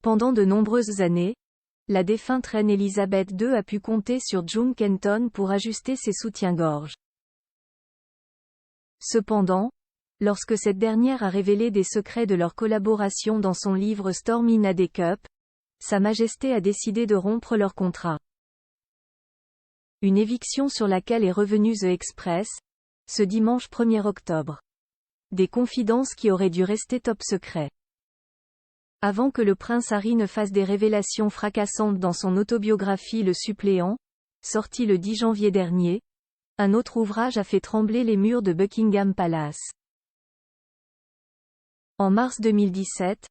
Pendant de nombreuses années, la défunte reine Elisabeth II a pu compter sur June Kenton pour ajuster ses soutiens-gorge. Cependant, lorsque cette dernière a révélé des secrets de leur collaboration dans son livre Stormy in a Cup, Sa Majesté a décidé de rompre leur contrat. Une éviction sur laquelle est revenu The Express, ce dimanche 1er octobre. Des confidences qui auraient dû rester top secret. Avant que le prince Harry ne fasse des révélations fracassantes dans son autobiographie Le Suppléant, sorti le 10 janvier dernier, un autre ouvrage a fait trembler les murs de Buckingham Palace. En mars 2017,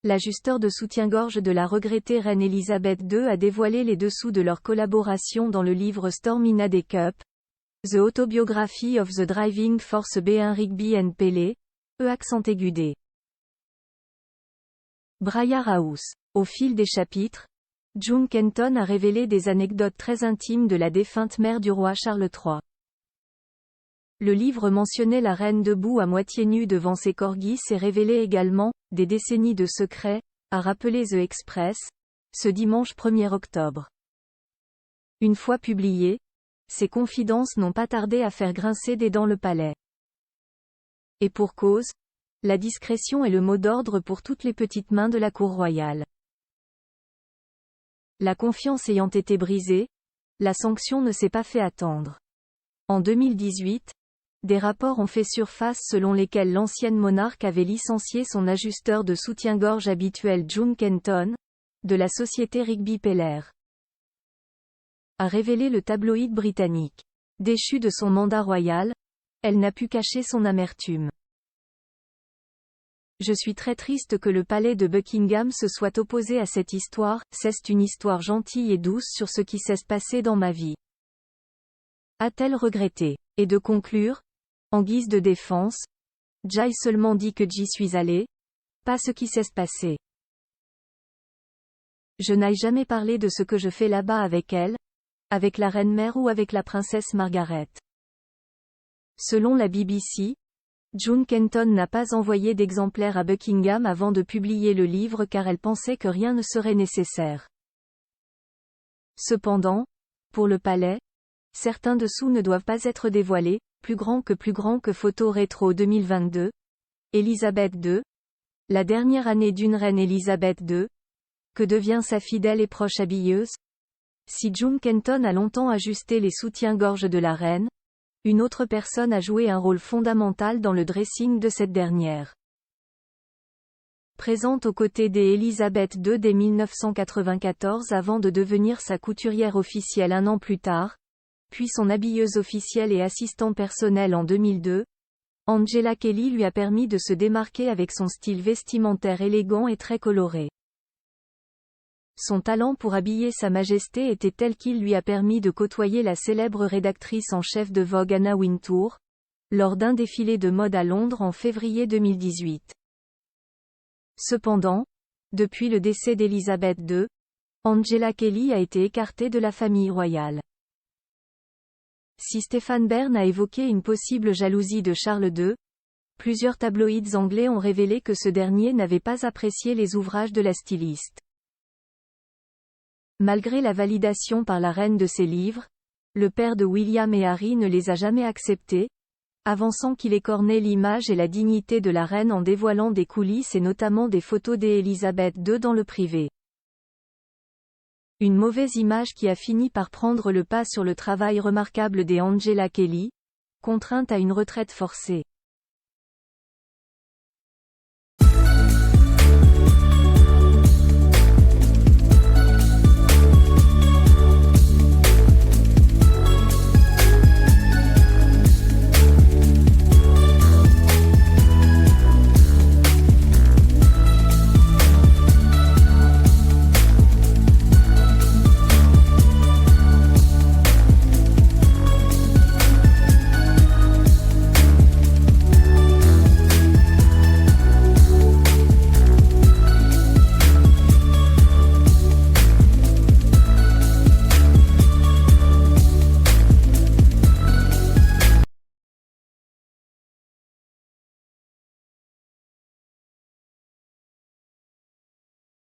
l'ajusteur de soutien-gorge de la regrettée reine Elisabeth II a dévoilé les dessous de leur collaboration dans le livre Stormy in a Cup, The Autobiography of the Driving Force B1 Rigby and Pele, E-D. Briar House. Au fil des chapitres, June Kenton a révélé des anecdotes très intimes de la défunte mère du roi Charles III. Le livre mentionnait la reine debout à moitié nue devant ses corgis et révélait également des décennies de secrets, a rappelé The Express, ce dimanche 1er octobre. Une fois publiées, ces confidences n'ont pas tardé à faire grincer des dents le palais. Et pour cause, la discrétion est le mot d'ordre pour toutes les petites mains de la cour royale. La confiance ayant été brisée, la sanction ne s'est pas fait attendre. En 2018, des rapports ont fait surface selon lesquels l'ancienne monarque avait licencié son ajusteur de soutien-gorge habituel June Kenton, de la société Rigby Peller. A révélé le tabloïd britannique. Déchue de son mandat royal, elle n'a pu cacher son amertume. Je suis très triste que le palais de Buckingham se soit opposé à cette histoire, c'est une histoire gentille et douce sur ce qui s'est passé dans ma vie. A-t-elle regretté? Et de conclure, en guise de défense, j'ai seulement dit que j'y suis allé, pas ce qui s'est passé. Je n'ai jamais parlé de ce que je fais là-bas avec elle, avec la reine-mère ou avec la princesse Margaret. Selon la BBC, June Kenton n'a pas envoyé d'exemplaire à Buckingham avant de publier le livre car elle pensait que rien ne serait nécessaire. Cependant, pour le palais, certains dessous ne doivent pas être dévoilés, plus grand que photo rétro 2022. Elisabeth II. La dernière année d'une reine Elisabeth II. Que devient sa fidèle et proche habilleuse? Si June Kenton a longtemps ajusté les soutiens-gorge de la reine, une autre personne a joué un rôle fondamental dans le dressing de cette dernière. Présente aux côtés d'Elisabeth II dès 1994 avant de devenir sa couturière officielle un an plus tard, puis son habilleuse officielle et assistant personnel en 2002, Angela Kelly lui a permis de se démarquer avec son style vestimentaire élégant et très coloré. Son talent pour habiller Sa Majesté était tel qu'il lui a permis de côtoyer la célèbre rédactrice en chef de Vogue Anna Wintour, lors d'un défilé de mode à Londres en février 2018. Cependant, depuis le décès d'Elisabeth II, Angela Kelly a été écartée de la famille royale. Si Stéphane Bern a évoqué une possible jalousie de Charles II, plusieurs tabloïds anglais ont révélé que ce dernier n'avait pas apprécié les ouvrages de la styliste. Malgré la validation par la reine de ses livres, le père de William et Harry ne les a jamais acceptés, avançant qu'il écornait l'image et la dignité de la reine en dévoilant des coulisses et notamment des photos d'Elisabeth II dans le privé. Une mauvaise image qui a fini par prendre le pas sur le travail remarquable d'Angela Kelly, contrainte à une retraite forcée.